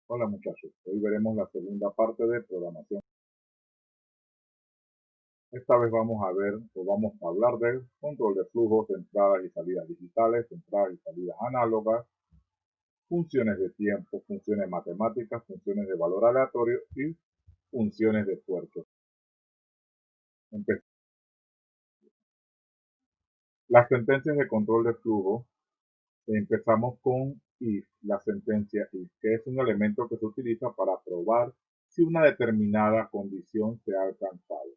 Hola muchachos, hoy veremos la segunda parte de programación. Esta vez vamos a ver o vamos a hablar del control de flujos, entradas y salidas digitales, entradas y salidas análogas, funciones de tiempo, funciones matemáticas, funciones de valor aleatorio y funciones de puertos. Las sentencias de control de flujo, empezamos con if, la sentencia if, que es un elemento que se utiliza para probar si una determinada condición se ha alcanzado.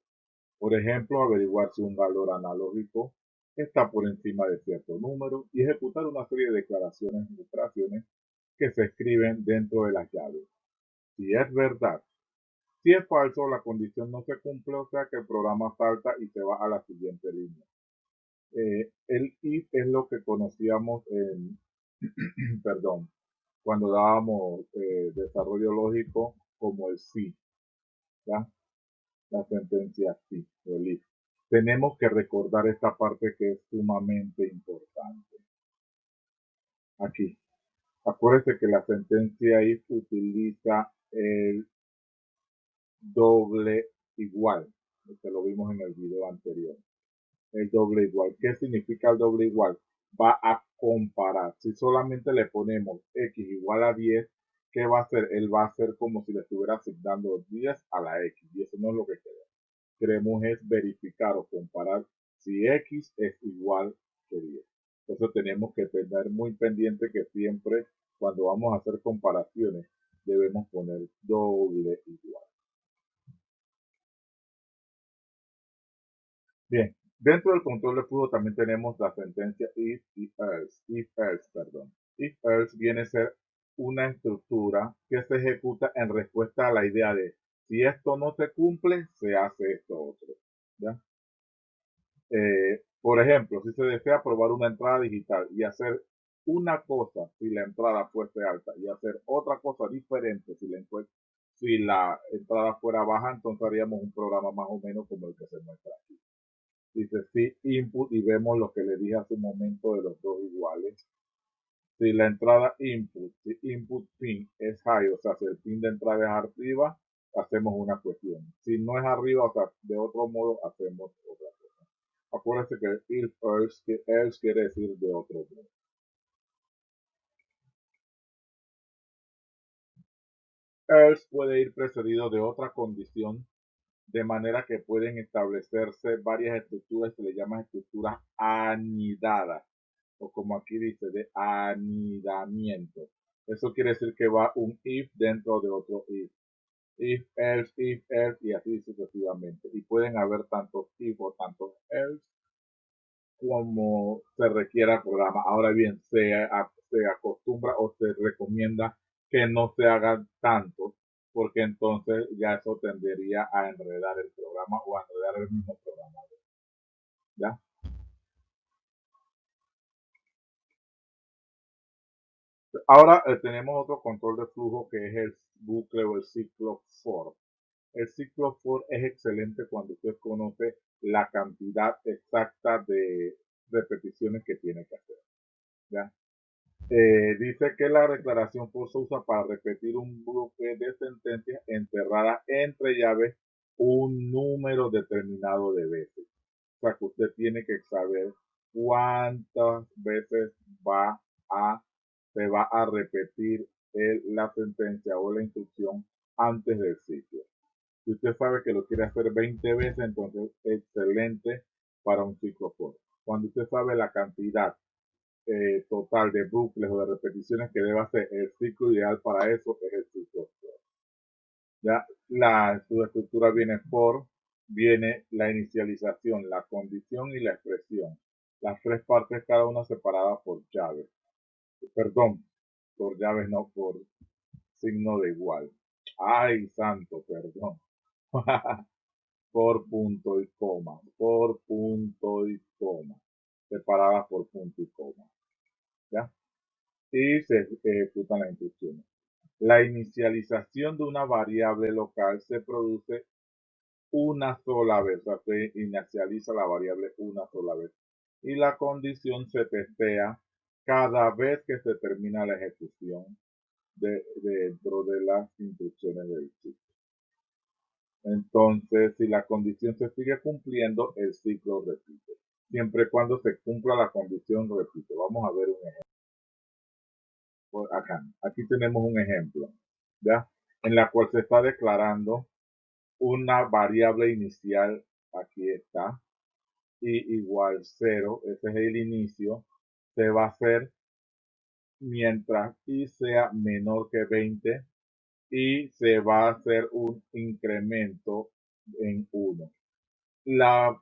Por ejemplo, averiguar si un valor analógico está por encima de cierto número y ejecutar una serie de declaraciones y operaciones que se escriben dentro de las llaves. Si es verdad, si es falso, la condición no se cumple, o sea que el programa salta y se va a la siguiente línea. El if es lo que conocíamos en, perdón, cuando dábamos desarrollo lógico como el si, ¿ya? La sentencia sí, el if. Tenemos que recordar esta parte que es sumamente importante. Aquí, acuérdense que la sentencia if utiliza el doble igual. Este lo vimos en el video anterior. El doble igual. ¿Qué significa el doble igual? Va a comparar. Si solamente le ponemos x igual a 10, ¿qué va a hacer? Él va a hacer como si le estuviera asignando 10 a la x. Y eso no es lo que queremos es verificar o comparar si x es igual que 10. Eso tenemos que tener muy pendiente que siempre cuando vamos a hacer comparaciones debemos poner doble igual. Bien, dentro del control de flujo también tenemos la sentencia if else, perdón. If else viene a ser una estructura que se ejecuta en respuesta a la idea de si esto no se cumple, se hace esto otro. ¿Ya? Por ejemplo, si se desea probar una entrada digital y hacer una cosa si la entrada fuese alta y hacer otra cosa diferente si la entrada fuera baja, entonces haríamos un programa más o menos como el que se muestra aquí. Dice si input y vemos lo que le dije hace un momento de los dos iguales. Si la entrada input, si input pin es high, o sea, si el pin de entrada es arriba, hacemos una cuestión. Si no es arriba, o sea, de otro modo, hacemos otra cosa. Acuérdense que if else quiere decir de otro modo. Else puede ir precedido de otra condición, de manera que pueden establecerse varias estructuras que le llaman estructuras anidadas, o como aquí dice, de anidamiento. Eso quiere decir que va un if dentro de otro if else, y así sucesivamente. Y pueden haber tantos if o tantos else como se requiera el programa. Ahora bien, se acostumbra o se recomienda que no se hagan tantos, porque entonces ya eso tendería a enredar el programa o a enredar el mismo programa. ¿Ya? Ahora tenemos otro control de flujo que es el bucle o el ciclo for. El ciclo for es excelente cuando usted conoce la cantidad exacta de repeticiones que tiene que hacer. ¿Ya? Dice que la declaración for se usa para repetir un bloque de sentencias encerrada entre llaves un número determinado de veces. O sea que usted tiene que saber cuántas veces se va a repetir la sentencia o la instrucción antes del ciclo. Si usted sabe que lo quiere hacer 20 veces, entonces es excelente para un ciclo for. Cuando usted sabe la cantidad total de bucles o de repeticiones que debe hacer, el ciclo ideal para eso es el ciclo for. Ya su estructura viene for, viene la inicialización, la condición y la expresión. Las tres partes, cada una separada por llaves. Perdón, por llaves, no por signo de igual. Ay, santo, perdón. Por punto y coma, por punto y coma, separadas por punto y coma. ¿Ya? Y se ejecutan las instrucciones. La inicialización de una variable local se produce una sola vez, o sea, se inicializa la variable una sola vez. Y la condición se testea cada vez que se termina la ejecución dentro de las instrucciones del ciclo. Entonces, si la condición se sigue cumpliendo, el ciclo repite. Siempre y cuando se cumpla la condición, repite. Vamos a ver un ejemplo. Acá, aquí tenemos un ejemplo, ¿ya? En la cual se está declarando una variable inicial, aquí está, y igual 0, ese es el inicio, se va a hacer mientras i sea menor que 20 y se va a hacer un incremento en 1. La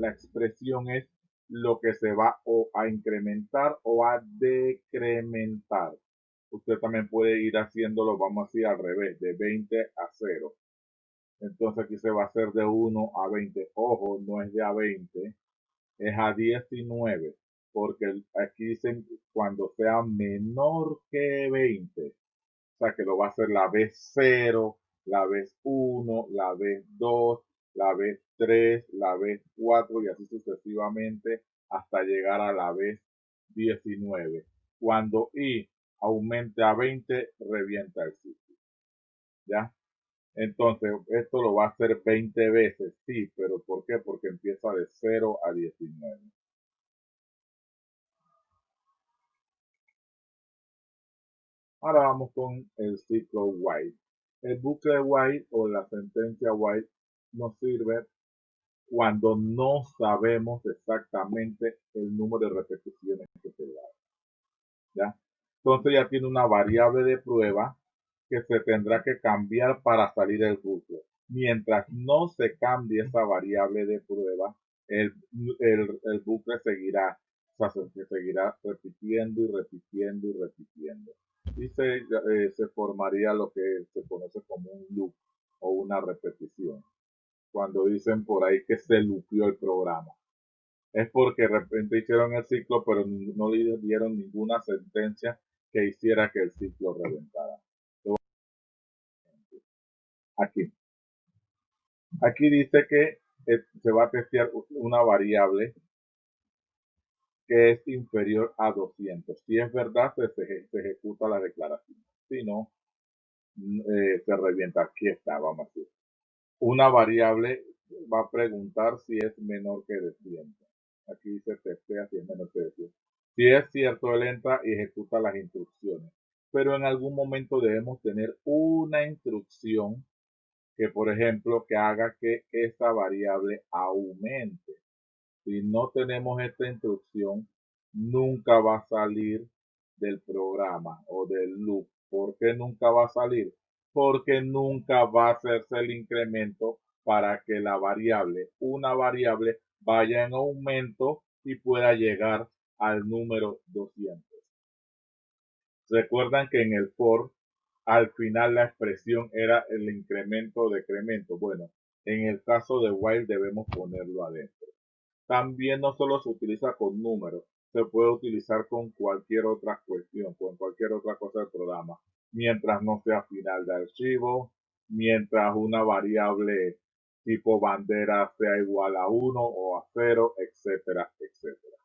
expresión es lo que se va o a incrementar o a decrementar. Usted también puede ir haciéndolo, vamos a decir al revés, de 20 a 0. Entonces aquí se va a hacer de 1 a 20. Ojo, no es de a 20, es a 19, porque aquí dicen cuando sea menor que 20. O sea que lo va a hacer la vez 0, la vez 1, la vez 2, la vez 3, la vez 4 y así sucesivamente hasta llegar a la vez 19. Cuando i aumente a 20, revienta el ciclo. ¿Ya? Entonces, esto lo va a hacer 20 veces, sí, pero ¿por qué? Porque empieza de 0 a 19. Ahora vamos con el ciclo while. El bucle while o la sentencia while nos sirve cuando no sabemos exactamente el número de repeticiones que se da. ¿Ya? Entonces ya tiene una variable de prueba que se tendrá que cambiar para salir el bucle. Mientras no se cambie esa variable de prueba, el, el bucle seguirá, o sea, se seguirá repitiendo y repitiendo y repitiendo. Y se formaría lo que se conoce como un loop o una repetición. Cuando dicen por ahí que se lupió el programa. Es porque de repente hicieron el ciclo, pero no le dieron ninguna sentencia que hiciera que el ciclo reventara. Aquí. Aquí dice que se va a testear una variable que es inferior a 200. Si es verdad, se ejecuta la declaración. Si no, se revienta. Aquí está, vamos a decir. Una variable va a preguntar si es menor que 200. Aquí se testea si es menor que 200. Si es cierto, él entra y ejecuta las instrucciones. Pero en algún momento debemos tener una instrucción que, por ejemplo, que haga que esa variable aumente. Si no tenemos esta instrucción, nunca va a salir del programa o del loop. ¿Por qué nunca va a salir? Porque nunca va a hacerse el incremento para que la variable, una variable, vaya en aumento y pueda llegar al número 200. Recuerdan que en el for, al final la expresión era el incremento o decremento. Bueno, en el caso de while debemos ponerlo adentro. También no solo se utiliza con números, se puede utilizar con cualquier otra cuestión, con cualquier otra cosa del programa, mientras no sea final de archivo, mientras una variable tipo bandera sea igual a 1 o a 0, etcétera, etcétera.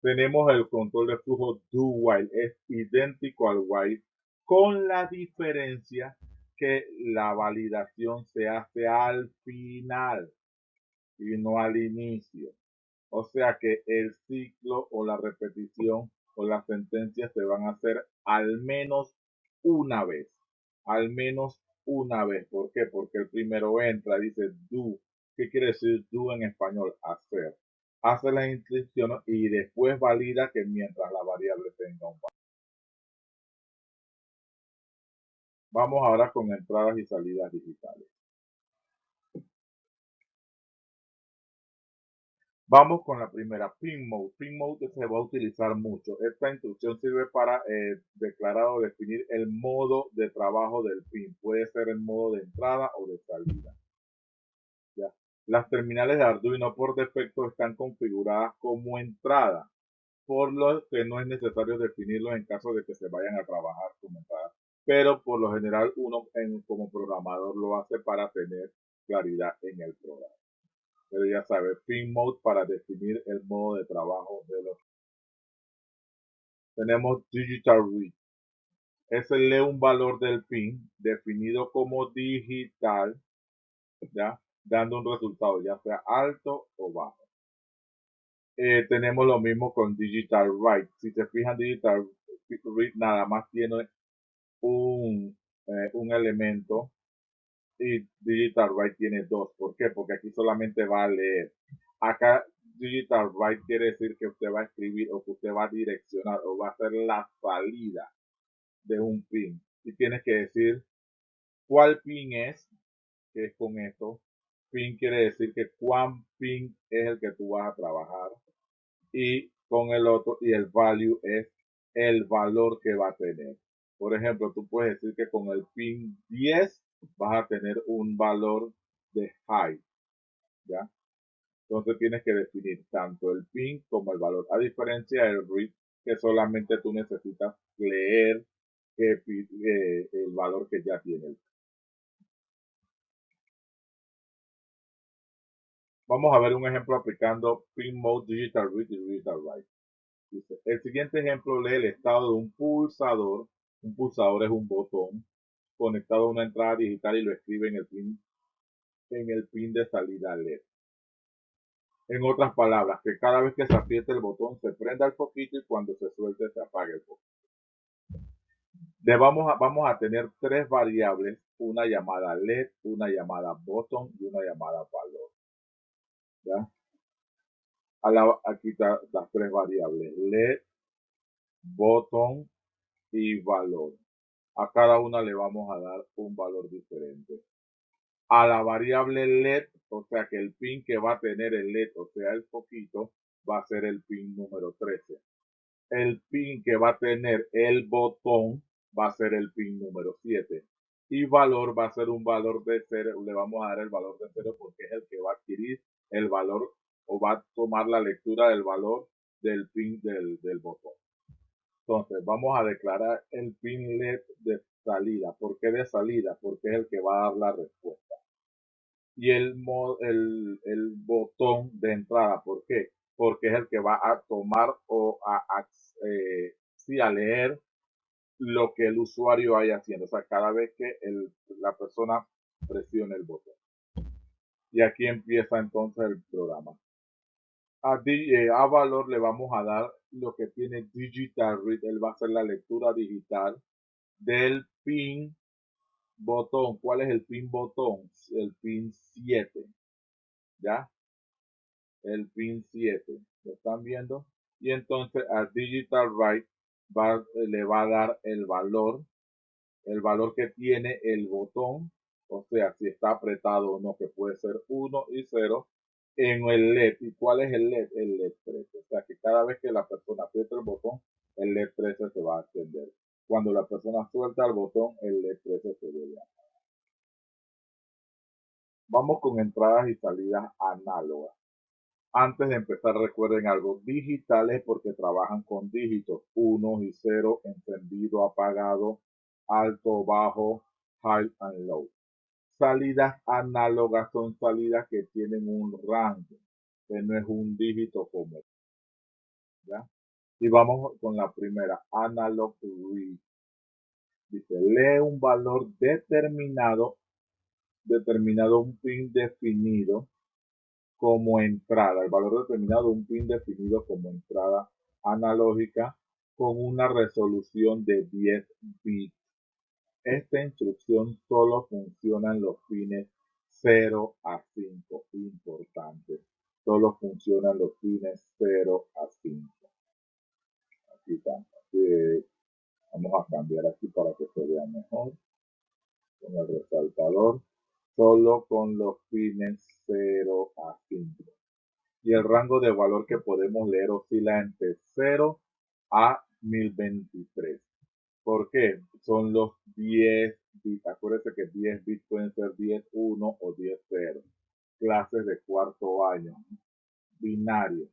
Tenemos el control de flujo do while, es idéntico al while, con la diferencia que la validación se hace al final y no al inicio. O sea que el ciclo o la repetición o las sentencias se van a hacer al menos una vez. Al menos una vez. ¿Por qué? Porque el primero entra, dice do. ¿Qué quiere decir do en español? Hacer. Hace la instrucción y después valida que mientras la variable tenga un valor. Vamos ahora con entradas y salidas digitales. Vamos con la primera, pin mode. Pin mode se va a utilizar mucho. Esta instrucción sirve para declarar o definir el modo de trabajo del pin. Puede ser el modo de entrada o de salida. ¿Ya? Las terminales de Arduino por defecto están configuradas como entrada, por lo que no es necesario definirlos en caso de que se vayan a trabajar como entrada. Pero por lo general uno como programador lo hace para tener claridad en el programa. Pero ya sabe, pin mode para definir el modo de trabajo de los Tenemos digital read. Ese lee un valor del pin definido como digital, ¿ya? Dando un resultado ya sea alto o bajo. Tenemos lo mismo con digital write. Si se fijan, digital read nada más tiene un elemento y digital write tiene dos. ¿Por qué? Porque aquí solamente va a leer. Acá digital write quiere decir que usted va a escribir o que usted va a direccionar o va a hacer la salida de un pin. Y tienes que decir cuál pin es, que es con esto. Pin quiere decir que cuán pin es el que tú vas a trabajar. Y con el otro, y el value es el valor que va a tener. Por ejemplo, tú puedes decir que con el pin 10 vas a tener un valor de high, ¿ya? Entonces tienes que definir tanto el pin como el valor. A diferencia del read, que solamente tú necesitas leer el valor que ya tiene. Vamos a ver un ejemplo aplicando pin mode, digital read y digital write. Dice, el siguiente ejemplo lee el estado de un pulsador. Un pulsador es un botón conectado a una entrada digital y lo escribe en el pin de salida LED. En otras palabras, que cada vez que se apriete el botón se prenda el foquito y cuando se suelte se apague el foquito. Vamos a tener tres variables, una llamada LED, una llamada button y una llamada valor. ¿Ya? Aquí están las tres variables, LED, button y valor. A cada una le vamos a dar un valor diferente. A la variable LED, o sea que el pin que va a tener el LED, o sea el foquito, va a ser el pin número 13. El pin que va a tener el botón va a ser el pin número 7. Y valor va a ser un valor de 0, le vamos a dar el valor de 0 porque es el que va a adquirir el valor o va a tomar la lectura del valor del pin del botón. Entonces, vamos a declarar el pin LED de salida. ¿Por qué de salida? Porque es el que va a dar la respuesta. Y el botón de entrada, ¿por qué? Porque es el que va a tomar o sí, a leer lo que el usuario vaya haciendo. O sea, cada vez que la persona presione el botón. Y aquí empieza entonces el programa. A valor le vamos a dar lo que tiene digital read. Él va a hacer la lectura digital del pin botón. ¿Cuál es el pin botón? El pin 7. ¿Ya? El pin 7. ¿Lo están viendo? Y entonces a digital write le va a dar el valor que tiene el botón, o sea, si está apretado o no, que puede ser 1 y 0, en el LED. ¿Y cuál es el LED? El LED 13. O sea, que cada vez que la persona aprieta el botón, el LED 13 se va a encender. Cuando la persona suelta el botón, el LED 13 se vuelve a apagar. Vamos con entradas y salidas análogas. Antes de empezar, recuerden algo, digitales porque trabajan con dígitos 1 y 0, encendido, apagado, alto, bajo, high and low. Salidas análogas son salidas que tienen un rango, que no es un dígito como, ¿ya? Y vamos con la primera, analog read. Dice, lee un valor determinado, un pin definido como entrada, el valor determinado de un pin definido como entrada analógica con una resolución de 10 bits. Esta instrucción solo funciona en los pines 0 a 5. Importante. Solo funcionan los pines 0 a 5. Aquí está. Vamos a cambiar aquí para que se vea mejor. Con el resaltador. Solo con los pines 0 a 5. Y el rango de valor que podemos leer oscila entre 0 a 1023. ¿Por qué? Son los 10 bits. Acuérdense que 10 bits pueden ser 10 1 o 10 0. Clases de cuarto año. Binario.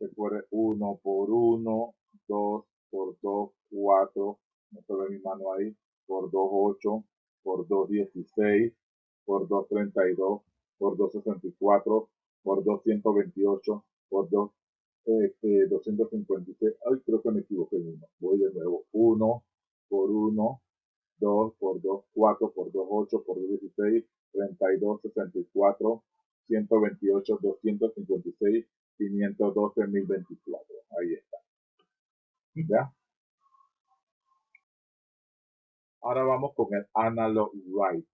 Recuerde 1 por 1, 2 por 2, 4. No se ve mi mano ahí. Por 2, 8. Por 2, 16. Por 2, 32. Por 2, 64. Por 2, 128. Por 2, 256. Ay, creo que me equivoqué en uno. Voy de nuevo. 1 por 1, 2 por 2, 4 por 2, 8 por 2, 16, 32, 64, 128, 256, 512, 1024. Ahí está. ¿Ya? Ahora vamos con el analog write.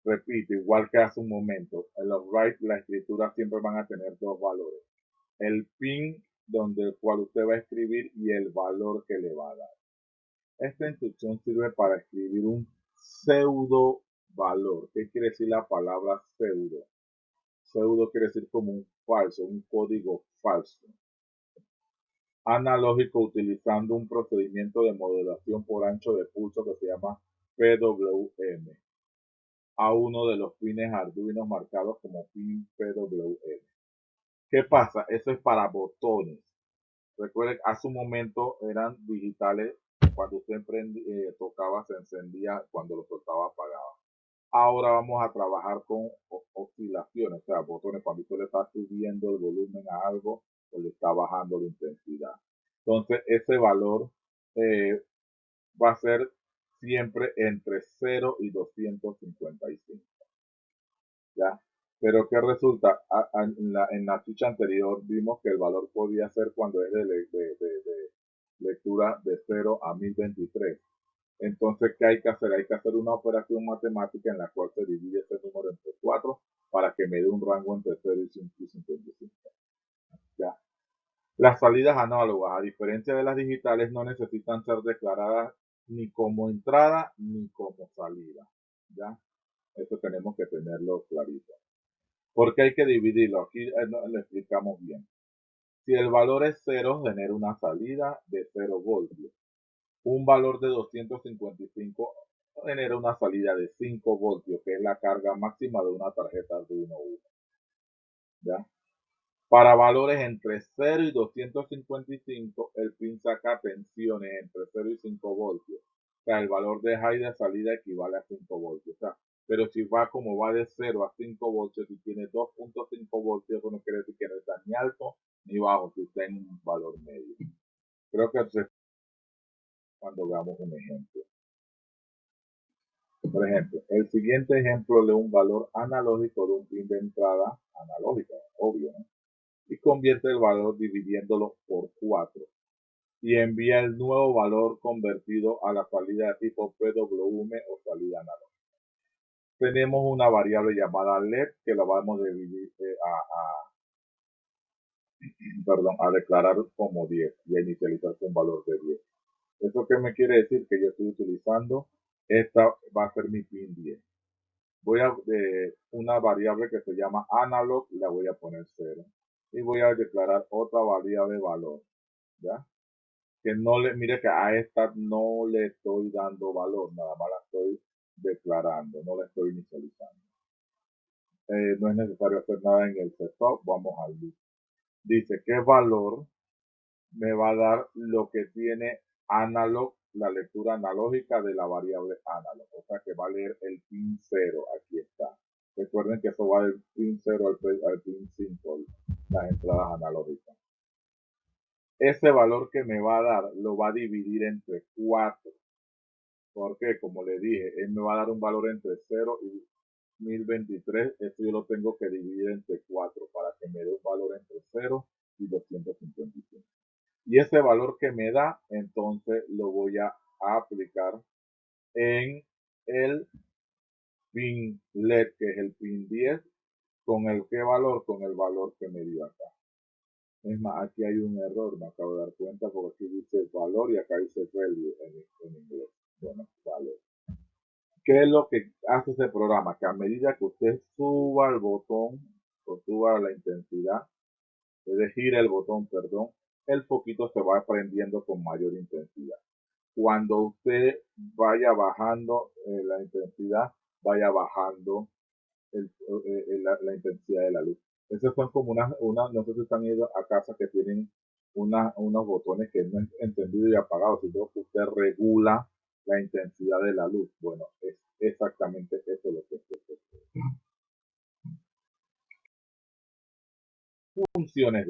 Repito, igual que hace un momento, en los write la escritura siempre van a tener dos valores. El pin donde el cual usted va a escribir y el valor que le va a dar. Esta instrucción sirve para escribir un pseudo valor. ¿Qué quiere decir la palabra pseudo? Pseudo quiere decir como un falso, un código falso. Analógico utilizando un procedimiento de modulación por ancho de pulso que se llama PWM a uno de los pines Arduino marcados como pin PWM. ¿Qué pasa? Eso es para botones. Recuerden, hace un momento eran digitales, cuando usted tocaba se encendía, cuando lo soltaba apagaba. Ahora vamos a trabajar con oscilaciones, o sea, botones cuando usted le está subiendo el volumen a algo o le está bajando la intensidad. Entonces ese valor va a ser siempre entre 0 y 255. ¿Ya? Pero ¿qué resulta? En la ficha anterior vimos que el valor podía ser cuando es de lectura de 0 a 1023. Entonces, ¿qué hay que hacer? Hay que hacer una operación matemática en la cual se divide ese número entre 4 para que me dé un rango entre 0 y 55. ¿Ya? Las salidas análogas, a diferencia de las digitales, no necesitan ser declaradas ni como entrada ni como salida. ¿Ya? Eso tenemos que tenerlo clarito. ¿Por qué hay que dividirlo? Aquí lo explicamos bien. Si el valor es 0, genera una salida de 0 voltios. Un valor de 255 genera una salida de 5 voltios, que es la carga máxima de una tarjeta Arduino Uno. ¿Ya? Para valores entre 0 y 255, el pin saca tensiones entre 0 y 5 voltios. O sea, el valor de high de salida equivale a 5 voltios. O sea, pero si va como va de 0 a 5 voltios y tiene 2.5 voltios, eso no quiere decir que no está ni alto ni bajo, si está en un valor medio. Creo que es cuando veamos un ejemplo. Por ejemplo, el siguiente ejemplo lee un valor analógico de un pin de entrada analógica, obvio, ¿no? Y convierte el valor dividiéndolo por 4 y envía el nuevo valor convertido a la salida de tipo PWM o salida analógica. Tenemos una variable llamada LED que la vamos a dividir a declarar como 10 y a inicializar con valor de 10. ¿Eso qué me quiere decir? Que yo estoy utilizando, esta va a ser mi pin 10. Voy a una variable que se llama analog y la voy a poner 0. Y voy a declarar otra variable valor. ¿Ya? Que no le, mire que a esta no le estoy dando valor, nada más la estoy declarando, no la estoy inicializando. No es necesario hacer nada en el setup, vamos al loop. Dice qué valor me va a dar lo que tiene analog, la lectura analógica de la variable analog, o sea que va a leer el pin 0, aquí está. Recuerden que eso va del pin 0 al pin 5, las entradas analógicas. Ese valor que me va a dar lo va a dividir entre 4. Porque, como le dije, él me va a dar un valor entre 0 y 1023. Esto yo lo tengo que dividir entre 4 para que me dé un valor entre 0 y 255. Y ese valor que me da, entonces lo voy a aplicar en el pin LED, que es el pin 10. ¿Con el qué valor? Con el valor que me dio acá. Es más, aquí hay un error, me acabo de dar cuenta, porque aquí dice valor y acá dice value en inglés. Bueno, valor. ¿Qué es lo que hace ese programa? Que a medida que usted suba el botón o suba la intensidad, gira el botón, perdón, el foquito se va prendiendo con mayor intensidad. Cuando usted vaya bajando la intensidad, vaya bajando la intensidad de la luz. Esos son como no sé si están ido a casa que tienen unos botones que no es encendido y apagado, sino que usted regula la intensidad de la luz. Bueno, es exactamente eso lo que es. Funciones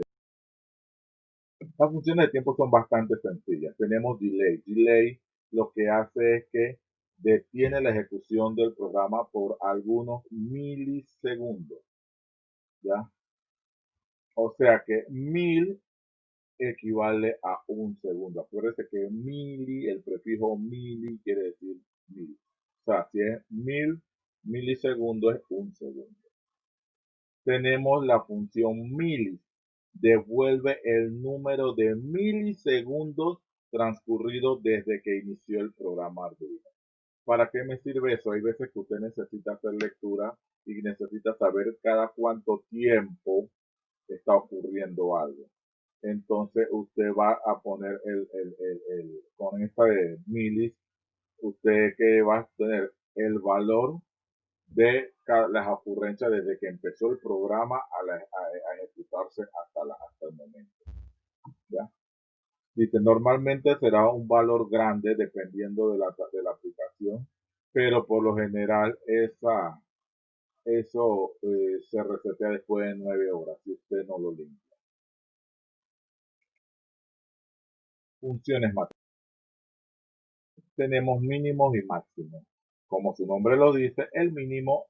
Las funciones de tiempo son bastante sencillas. Tenemos delay. Delay lo que hace es que detiene la ejecución del programa por algunos milisegundos, ¿ya? O sea que 1000 equivale a un segundo. Acuérdense que mili, el prefijo mili quiere decir 1000. O sea, si es 1000 milisegundos es un segundo. Tenemos la función mili. Devuelve el número de milisegundos transcurridos desde que inició el programa Arduino. ¿Para qué me sirve eso? Hay veces que usted necesita hacer lectura y necesita saber cada cuánto tiempo está ocurriendo algo. Entonces usted va a poner con esta de milis, usted que va a tener el valor de las ocurrencias desde que empezó el programa a ejecutarse hasta el momento. ¿Ya? Dice, normalmente será un valor grande dependiendo de la aplicación, pero por lo general eso se resetea después de 9 horas si usted no lo limpia. Funciones matemáticas. Tenemos mínimos y máximos. Como su nombre lo dice, el mínimo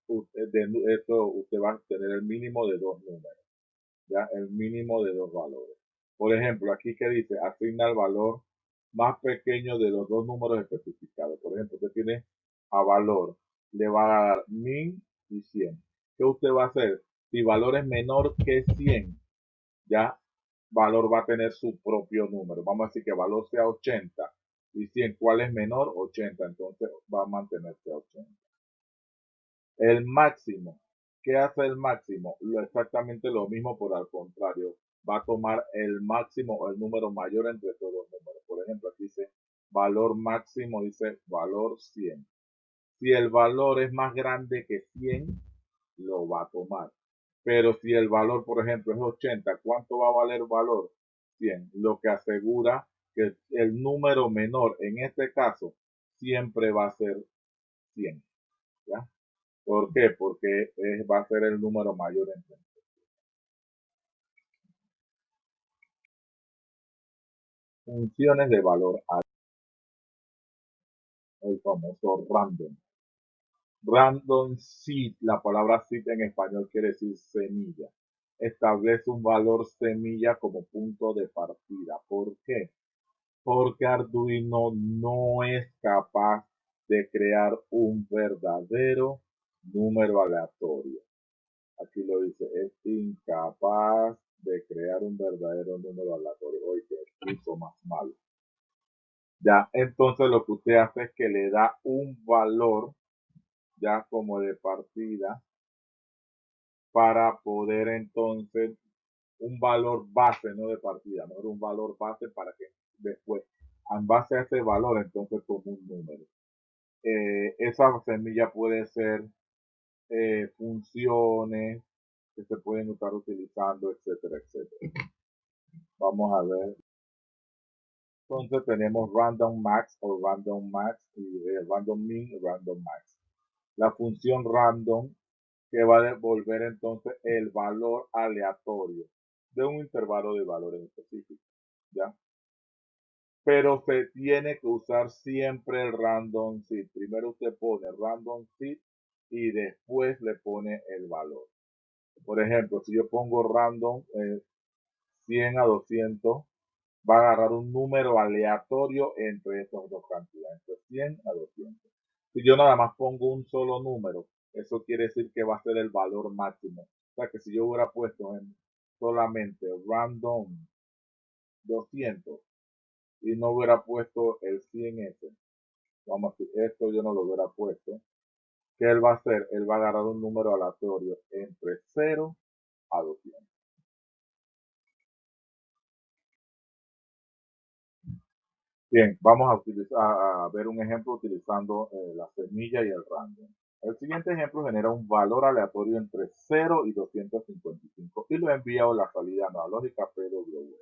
usted va a tener el mínimo de dos números, ya el mínimo de dos valores. Por ejemplo, aquí que dice, asigna el valor más pequeño de los dos números especificados. Por ejemplo, usted tiene a valor, le va a dar 1000 y 100. ¿Qué usted va a hacer? Si valor es menor que 100, ya valor va a tener su propio número. Vamos a decir que valor sea 80 y 100, ¿cuál es menor? 80, entonces va a mantenerse a 80. El máximo. ¿Qué hace el máximo? Exactamente lo mismo, por al contrario. Va a tomar el máximo o el número mayor entre todos los números. Por ejemplo, aquí dice valor máximo, dice valor 100. Si el valor es más grande que 100, lo va a tomar. Pero si el valor, por ejemplo, es 80, ¿cuánto va a valer el valor? 100. Lo que asegura que el número menor, en este caso, siempre va a ser 100. ¿Ya? ¿Por qué? Porque va a ser el número mayor entre. Funciones de valor alto, el famoso random. Random seed, la palabra seed en español quiere decir semilla. Establece un valor semilla como punto de partida. ¿Por qué? Porque Arduino no es capaz de crear un verdadero número aleatorio. Aquí lo dice, es incapaz de crear un verdadero número aleatorio. Oye, que uso más malo. Ya, entonces lo que usted hace es que le da un valor ya como de partida para poder entonces un valor base, no de partida, no era un valor base para que después, en base a ese valor, entonces tome un número. Esa semilla puede ser funciones que se pueden estar utilizando, etcétera, etcétera. Vamos a ver. Entonces tenemos random max o random max y random min y random max. La función random que va a devolver entonces el valor aleatorio de un intervalo de valores específicos, ¿ya? Pero se tiene que usar siempre el random seed. Primero usted pone random seed y después le pone el valor. Por ejemplo, si yo pongo random 100 a 200, va a agarrar un número aleatorio entre esas dos cantidades, entre 100 a 200. Si yo nada más pongo un solo número, eso quiere decir que va a ser el valor máximo. O sea que si yo hubiera puesto solamente random 200 y no hubiera puesto el 100S, vamos a decir, esto yo no lo hubiera puesto, ¿qué él va a hacer? Él va a agarrar un número aleatorio entre 0 a 200. Bien, vamos a ver un ejemplo utilizando la semilla y el random. El siguiente ejemplo genera un valor aleatorio entre 0 y 255 y lo envía a la salida analógica PWM.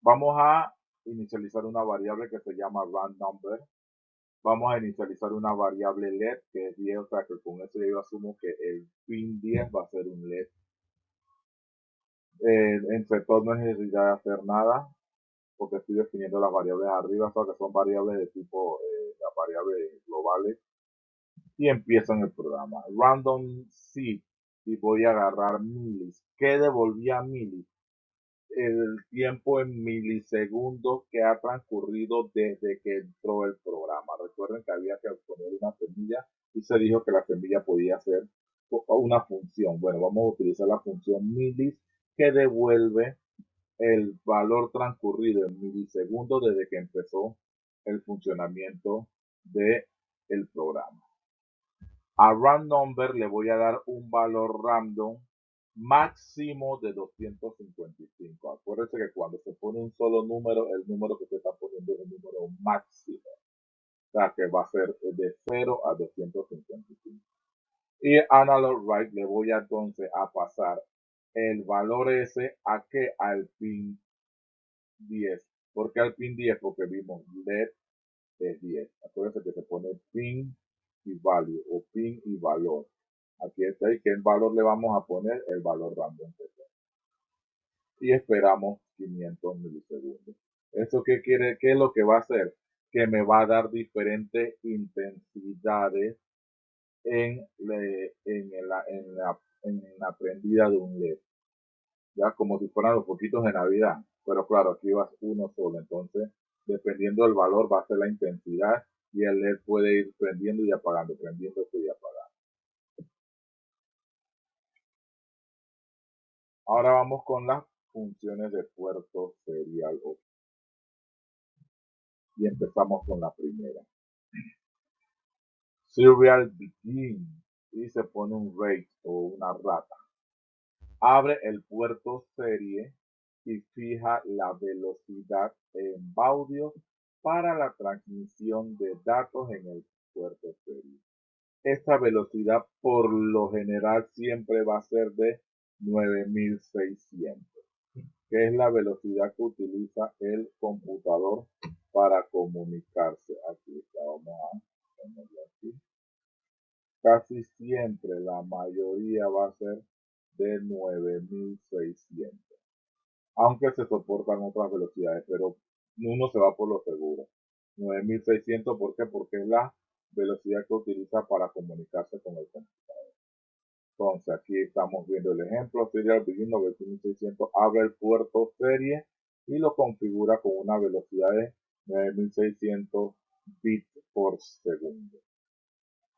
Vamos a inicializar una variable que se llama randNumber. Vamos a inicializar una variable LED que es 10, o sea que con eso yo asumo que el pin 10 va a ser un LED. En sector no necesita hacer nada porque estoy definiendo las variables arriba, o sea que son variables de tipo, las variables globales, y empiezo en el programa. Random seed, y voy a agarrar milis. ¿Qué devolvía milis? El tiempo en milisegundos que ha transcurrido desde que entró el programa. Recuerden que había que poner una semilla y se dijo que la semilla podía ser una función. Bueno, vamos a utilizar la función milis que devuelve el valor transcurrido en milisegundos desde que empezó el funcionamiento del programa. A round number le voy a dar un valor random máximo de 255. Acuérdense que cuando se pone un solo número, el número que se está poniendo es el número máximo. O sea que va a ser de 0 a 255. Y analog write le voy a entonces a pasar el valor ese a que al pin 10. ¿Por qué al pin 10? Porque vimos LED es 10. Acuérdense que se pone pin y value o pin y valor. Aquí está. ¿Y qué valor le vamos a poner? El valor random. Y esperamos 500 milisegundos. ¿Eso qué quiere? ¿Qué es lo que va a hacer? Que me va a dar diferentes intensidades en la prendida de un LED. Ya como si fueran los poquitos de Navidad. Pero claro, aquí va uno solo. Entonces, dependiendo del valor, va a ser la intensidad y el LED puede ir prendiendo y apagando, prendiéndose y apagando. Ahora vamos con las funciones de puerto serial y empezamos con la primera. Serial begin y se pone un rate o una rata. Abre el puerto serie y fija la velocidad en audio para la transmisión de datos en el puerto serie. Esta velocidad por lo general siempre va a ser de 9600, que es la velocidad que utiliza el computador para comunicarse. Aquí está, vamos a ponerlo aquí. Casi siempre la mayoría va a ser de 9600, aunque se soportan otras velocidades, pero uno se va por lo seguro. 9600, ¿por qué? Porque es la velocidad que utiliza para comunicarse con el computador. Entonces, aquí estamos viendo el ejemplo. Serial Begin 9600 abre el puerto serie y lo configura con una velocidad de 9600 bits por segundo.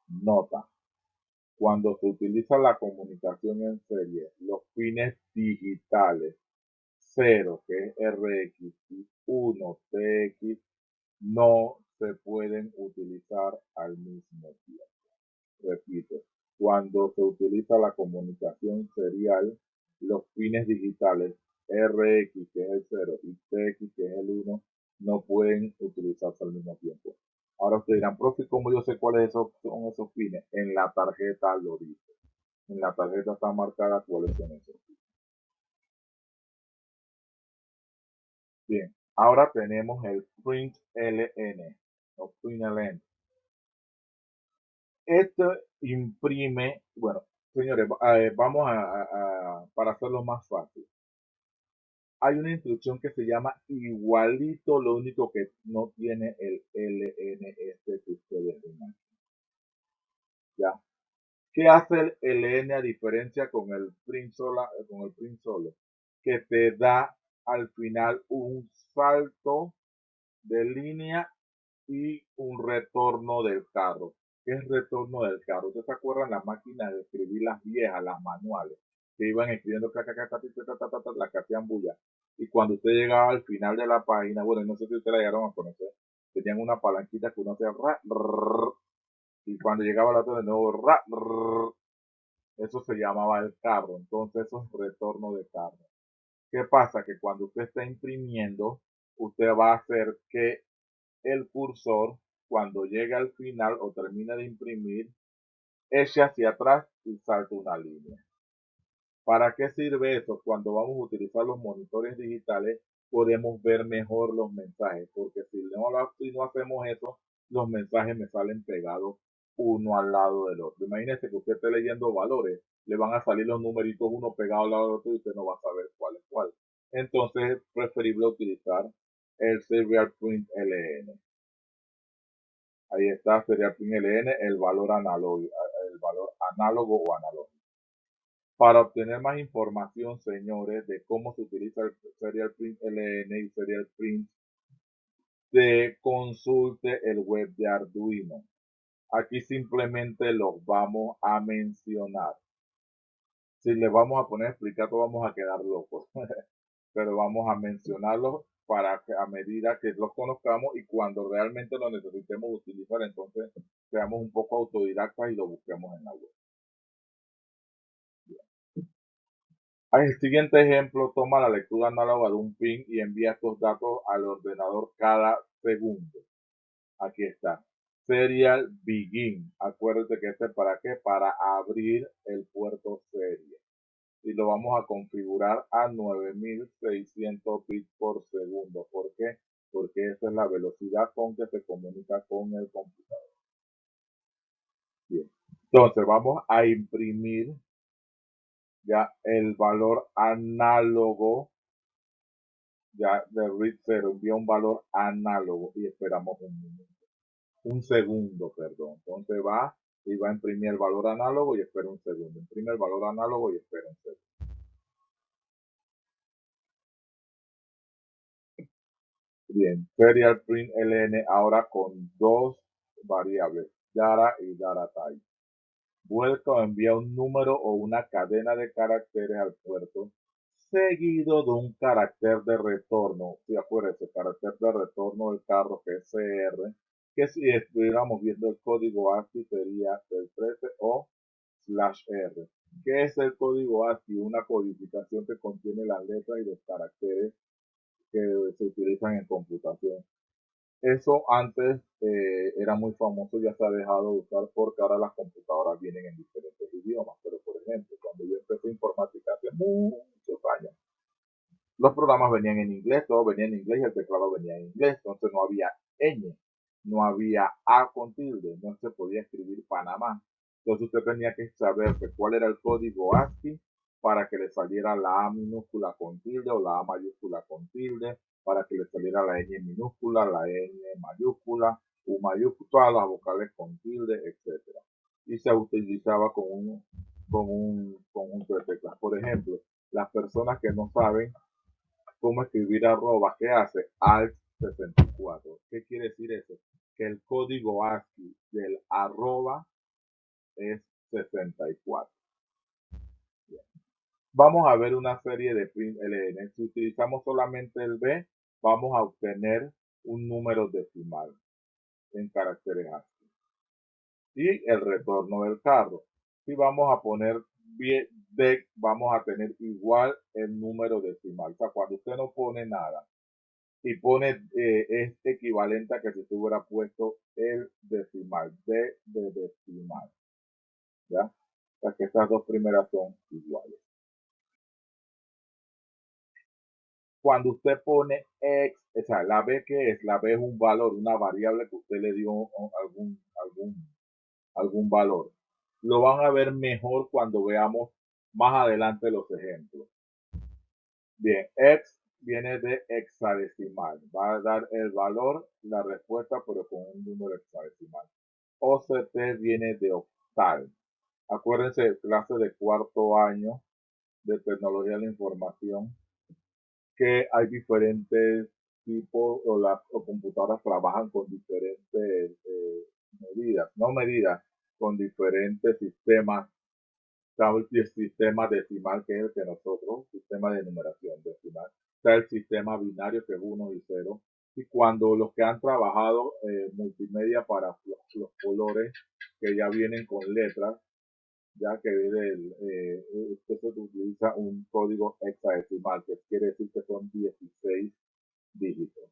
Nota: cuando se utiliza la comunicación en serie, los pines digitales 0, que es RX, y 1, TX, no se pueden utilizar al mismo tiempo. Repito, cuando se utiliza la comunicación serial, los pines digitales RX, que es el 0, y TX, que es el 1, no pueden utilizarse al mismo tiempo. Ahora ustedes dirán, profe, ¿cómo yo sé cuáles son esos pines? En la tarjeta lo dice. En la tarjeta está marcada cuáles son esos pines. Bien, ahora tenemos el println o println. Esto imprime, bueno, señores, vamos para hacerlo más fácil. Hay una instrucción que se llama igualito, lo único que no tiene el ln este que ustedes ven. ¿Ya? ¿Qué hace el ln a diferencia con el print solo? Que te da al final un salto de línea y un retorno del carro. ¿Qué es retorno del carro? ¿Ustedes se acuerdan las máquinas de escribir, las viejas, las manuales, que iban escribiendo la que hacían bulla? Y cuando usted llegaba al final de la página, bueno, no sé si ustedes la llegaron a conocer, tenían una palanquita que uno hacía y cuando llegaba la otra de nuevo eso se llamaba el carro. Entonces eso es retorno de carro. ¿Qué pasa? Que cuando usted está imprimiendo, usted va a hacer que el cursor, cuando llegue al final o termine de imprimir, eche hacia atrás y salte una línea. ¿Para qué sirve eso? Cuando vamos a utilizar los monitores digitales, podemos ver mejor los mensajes, porque si no hacemos eso, los mensajes me salen pegados uno al lado del otro. Imagínense que usted esté leyendo valores le van a salir los numeritos uno pegado al lado del otro y usted no va a saber cuál es cuál. Entonces es preferible utilizar el Serial Print LN. Ahí está, Serial Print LN, el valor análogo o analógico. Para obtener más información, señores, de cómo se utiliza el Serial Print LN y Serial Print, se consulte el web de Arduino. Aquí simplemente los vamos a mencionar. Si les vamos a poner a explicar, todos vamos a quedar locos. Pero vamos a mencionarlos para que a medida que los conozcamos y cuando realmente lo necesitemos utilizar, entonces seamos un poco autodidactas y lo busquemos en la web. El siguiente ejemplo toma la lectura análoga de un pin y envía estos datos al ordenador cada segundo. Aquí está. Serial Begin. Acuérdate que este es para qué? Para abrir el puerto serial. Y lo vamos a configurar a 9600 bits por segundo. ¿Por qué? Porque esa es la velocidad con que se comunica con el computador. Bien. Entonces vamos a imprimir ya el valor análogo ya de read 0 envía un valor análogo y esperamos un segundo, perdón. Entonces va y va a imprimir el valor análogo y espera un segundo. Imprime el valor análogo y espera un segundo. Bien, Serial Print LN ahora con dos variables, data y data type. Vuelto envía un número o una cadena de caracteres al puerto, seguido de un carácter de retorno. Si acuérdense, carácter de retorno del carro que es CR, que si estuviéramos viendo el código ASCII sería el 13 o /R. ¿Qué es el código ASCII? Una codificación que contiene las letras y los caracteres que se utilizan en computación. Eso antes era muy famoso, ya se ha dejado de usar porque ahora las computadoras vienen en diferentes idiomas. Pero, por ejemplo, cuando yo empecé informática hace muchos años, los programas venían en inglés, todo venía en inglés y el teclado venía en inglés. Entonces no había ñ, no había A con tilde, no se podía escribir Panamá. Entonces usted tenía que saber cuál era el código ASCII para que le saliera la A minúscula con tilde o la A mayúscula con tilde, para que le saliera la ñ minúscula, la ñ mayúscula, U mayúscula, todas las vocales con tilde, etcétera. Y se utilizaba con un conjunto de teclas. Por ejemplo, las personas que no saben cómo escribir arroba, ¿qué hace? Alt 64. ¿Qué quiere decir eso? Que el código ASCII del arroba es 64. Bien. Vamos a ver una serie de print LN. Si utilizamos solamente el B, vamos a obtener un número decimal en caracteres ASCII. Y el retorno del carro. Si vamos a poner DEC, vamos a tener igual el número decimal. O sea, cuando usted no pone nada y pone, es equivalente a que si usted hubiera puesto el decimal, D de decimal. ¿Ya? O sea que estas dos primeras son iguales. Cuando usted pone X, o sea, la B que es, la B es un valor, una variable que usted le dio algún valor. Lo van a ver mejor cuando veamos más adelante los ejemplos. Bien, X viene de hexadecimal. Va a dar el valor, la respuesta, pero con un número hexadecimal. OCT viene de octal. Acuérdense, clase de cuarto año de tecnología de la información, que hay diferentes tipos o las computadoras trabajan con diferentes medidas, no medidas, con diferentes sistemas. Está el sistema decimal, que es el que nosotros, sistema de numeración decimal. Está el sistema binario, que es 1 y 0. Y cuando los que han trabajado multimedia para los colores que ya vienen con letras, ya que usted se utiliza un código hexadecimal, que quiere decir que son 16 dígitos.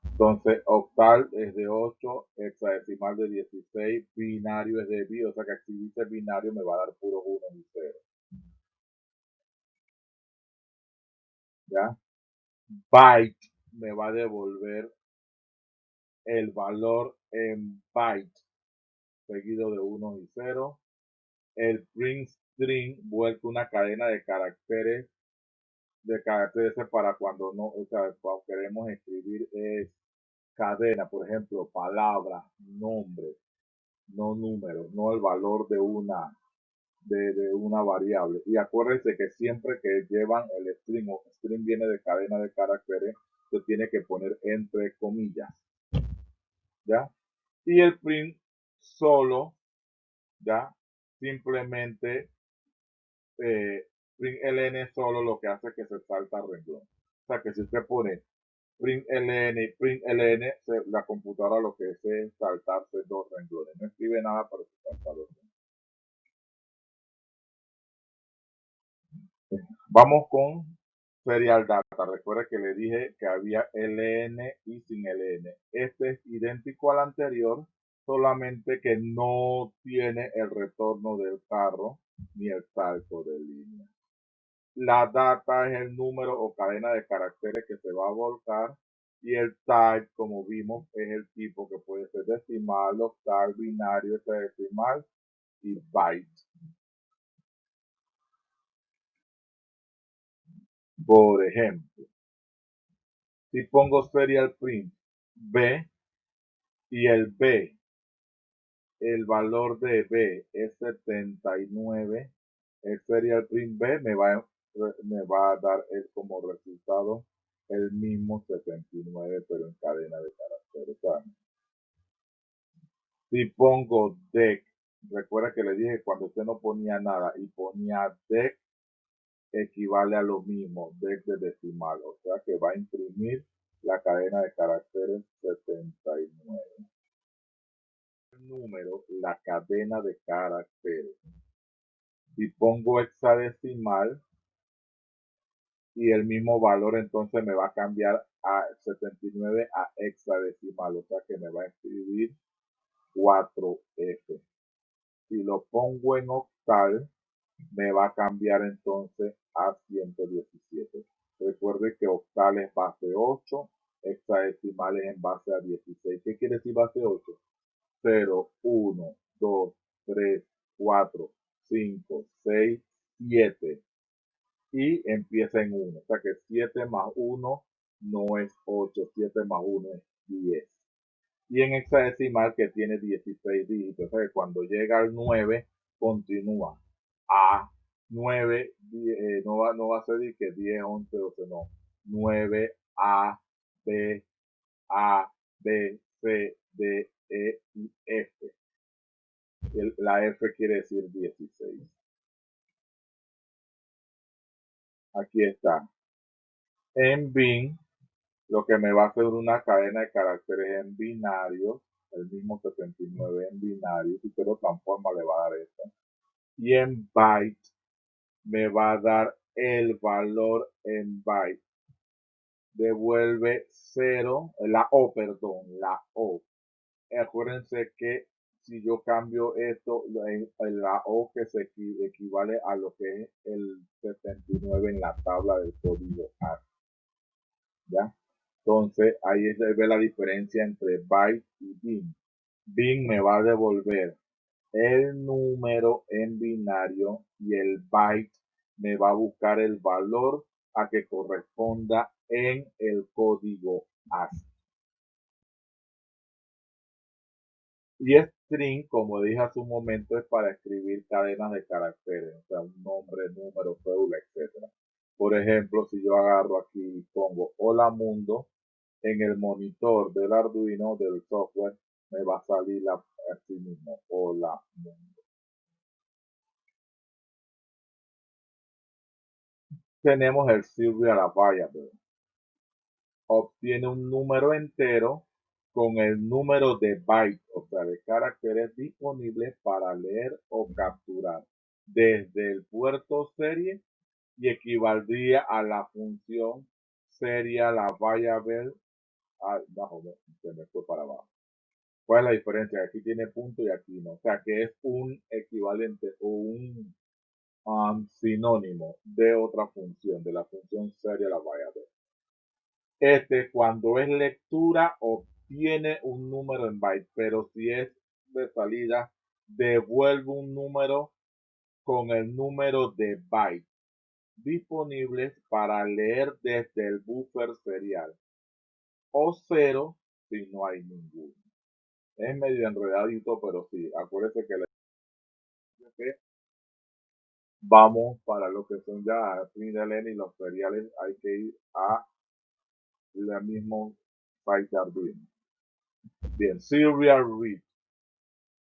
Entonces, octal es de 8, hexadecimal de 16, binario es de bi, o sea que si dice binario me va a dar puros 1 y 0. ¿Ya? Byte me va a devolver el valor en byte, seguido de 1 y 0. el print string vuelve una cadena de caracteres para cuando no, o sea, cuando queremos escribir es cadena, por ejemplo, palabras, nombres, no números, no el valor de una variable. Y acuérdense que siempre que llevan el string o string viene de cadena de caracteres, se tiene que poner entre comillas, ¿ya? Y el print solo, ¿ya? Simplemente print ln solo lo que hace es que se salta renglón. O sea que si usted pone print ln y print ln, la computadora lo que hace es saltarse dos renglones. No escribe nada para se salta dos renglones. Vamos con serial data. Recuerda que le dije que había ln y sin ln. Este es idéntico al anterior, solamente que no tiene el retorno del carro ni el salto de línea. La data es el número o cadena de caracteres que se va a volcar y el type, como vimos, es el tipo que puede ser decimal, octal, binario, hexadecimal y byte. Por ejemplo, si pongo serial print B y el valor de B es 79, el serial print B me va a dar como resultado el mismo 79, pero en cadena de caracteres. O sea, si pongo dec, recuerda que le dije cuando usted no ponía nada y ponía dec, equivale a lo mismo, dec de decimal. O sea que va a imprimir la cadena de caracteres 79. El número, la cadena de caracteres. Si pongo hexadecimal y el mismo valor, entonces me va a cambiar a 79 a hexadecimal. O sea que me va a escribir 4F. Si lo pongo en octal, me va a cambiar entonces a 117. Recuerde que octal es base 8, hexadecimal es en base a 16. ¿Qué quiere decir base 8? 0, 1, 2, 3, 4, 5, 6, 7. Y empieza en 1. O sea que 7 más 1 no es 8, 7 más 1 es 10. Y en hexadecimal que tiene 16 dígitos. O sea que cuando llega al 9, continúa. A 9, no va a ser que 10, 11, 12, no. 9, A, B, A, B, C, D, E y F. La F quiere decir 16. Aquí está. En bin, lo que me va a hacer una cadena de caracteres en binario, el mismo 79 en binario, si usted lo transforma le va a dar esto. Y en byte me va a dar el valor en byte. Devuelve 0, la O, perdón, la O. Acuérdense que si yo cambio esto, la O que se equivale a lo que es el 79 en la tabla del código ASCII, ¿ya? Entonces, ahí se ve la diferencia entre byte y bin. Bin me va a devolver el número en binario y el byte me va a buscar el valor a que corresponda en el código ASCII. Y string, como dije hace un momento, es para escribir cadenas de caracteres, o sea, un nombre, número, cédula, etc. Por ejemplo, si yo agarro aquí y pongo hola mundo, en el monitor del Arduino del software me va a salir así mismo, hola mundo. Tenemos el serial variable. Obtiene un número entero con el número de bytes, o sea, de caracteres disponibles para leer o capturar desde el puerto serie y equivaldría a la función serial variable. Bajo, se me fue para abajo. ¿Cuál es la diferencia? Aquí tiene punto y aquí no. O sea, que es un equivalente o un sinónimo de otra función, de la función serial variable. Cuando es lectura, obtiene un número en byte, pero si es de salida, devuelve un número con el número de bytes disponibles para leer desde el buffer serial, o 0 si no hay ninguno. Es medio enredadito, pero sí, acuérdense que vamos para lo que son ya FreeDLN y los seriales, hay que ir a la mismo site de Arduino. Bien, serial read.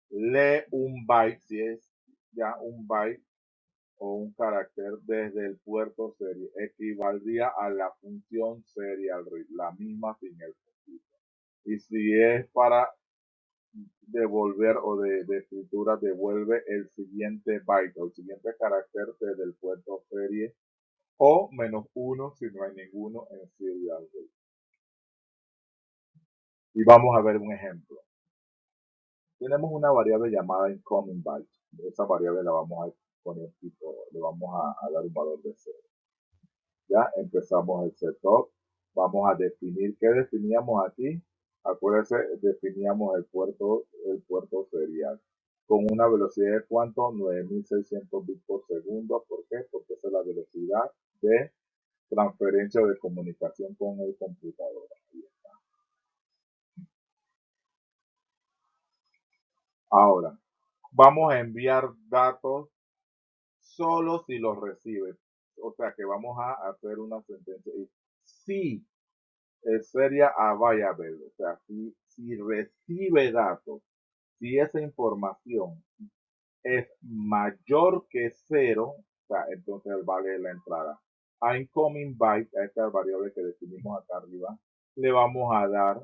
Lee un byte, si es ya un byte o un carácter desde el puerto serie, equivaldría a la función serial read, la misma sin el puntito. Y si es para devolver o de escritura, devuelve el siguiente byte o el siguiente carácter desde el puerto serie, o -1 si no hay ninguno en serial read. Y vamos a ver un ejemplo. Tenemos una variable llamada incoming byte. Esa variable la vamos a poner tipo, le vamos a dar un valor de 0. Ya empezamos el setup. Vamos a definir, ¿qué definíamos aquí? Acuérdense, definíamos el puerto serial con una velocidad de ¿cuánto? 9600 bits por segundo. ¿Por qué? Porque esa es la velocidad de transferencia de comunicación con el computador. Ahora, vamos a enviar datos solo si los recibe. O sea que vamos a hacer una sentencia. Y si sería available, o sea, si recibe datos, si esa información es mayor que 0, o sea, entonces vale la entrada. A incoming byte, a esta variable que definimos acá arriba, le vamos a dar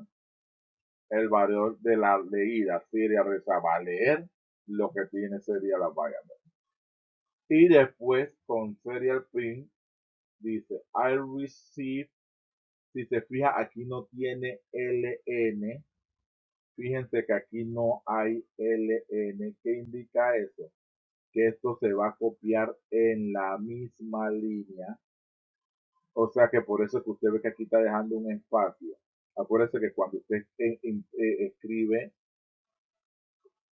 el valor de la leída, sería, o sea, va a leer lo que tiene sería la variable. Y después con serial print dice I receive, si se fija aquí no tiene ln, fíjense que aquí no hay ln. ¿Qué indica eso? Que esto se va a copiar en la misma línea, o sea que por eso que usted ve que aquí está dejando un espacio. Acuérdese que cuando usted escribe,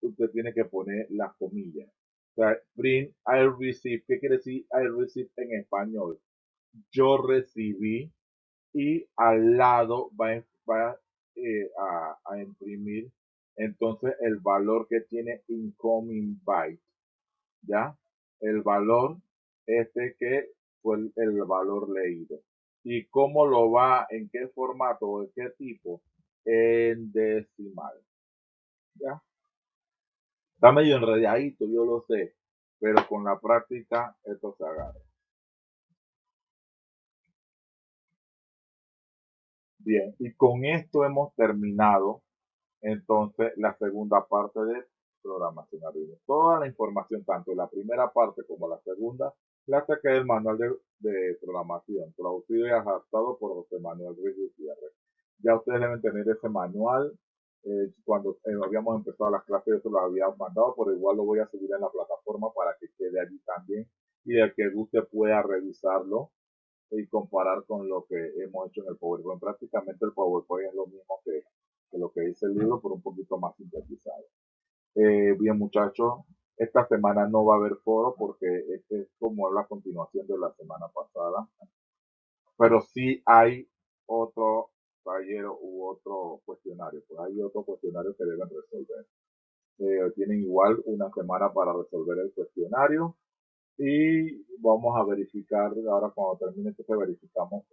usted tiene que poner las comillas. O sea, print I receive, ¿qué quiere decir I receive en español? Yo recibí, y al lado va a imprimir entonces el valor que tiene incoming byte, ¿ya? El valor este que fue el valor leído. ¿Y cómo lo va? ¿En qué formato o en qué tipo? En decimal, ¿ya? Está medio enredadito, yo lo sé, pero con la práctica esto se agarra. Bien, y con esto hemos terminado entonces la segunda parte de programación Arduino. Toda la información, tanto la primera parte como la segunda, la saqué del manual de programación, traducido y adaptado por José Manuel Ruiz Gutiérrez. Ya ustedes deben tener ese manual. Cuando habíamos empezado las clases, yo se lo había mandado, pero igual lo voy a subir en la plataforma para que quede allí también y el que guste pueda revisarlo y comparar con lo que hemos hecho en el PowerPoint. Prácticamente el PowerPoint es lo mismo que lo que dice el libro, pero un poquito más sintetizado. Bien, muchachos, esta semana no va a haber foro porque es como la continuación de la semana pasada, pero sí hay otro taller u otro cuestionario, pues hay otro cuestionario que deben resolver. Tienen igual una semana para resolver el cuestionario y vamos a verificar, ahora cuando termine, entonces verificamos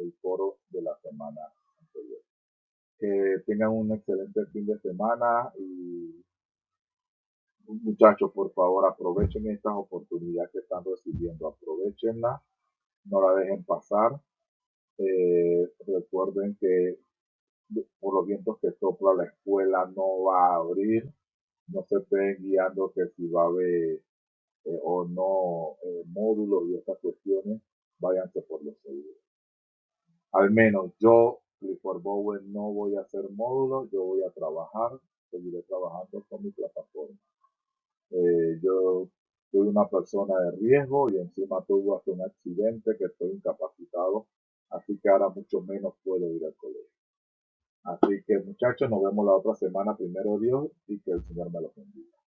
el foro de la semana anterior. Que tengan un excelente fin de semana y muchachos, por favor, aprovechen estas oportunidades que están recibiendo, aprovechenla, no la dejen pasar. Recuerden que por los vientos que sopla la escuela no va a abrir, no se estén guiando que si va a haber o no módulos y estas cuestiones, váyanse por los seguros. Al menos yo, Clifford Bowen, no voy a hacer módulos, yo voy a trabajar, seguiré trabajando con mi plataforma. Yo soy una persona de riesgo y encima tuve hasta un accidente que estoy incapacitado, así que ahora mucho menos puedo ir al colegio. Así que muchachos, nos vemos la otra semana, primero Dios, y que el Señor me los bendiga.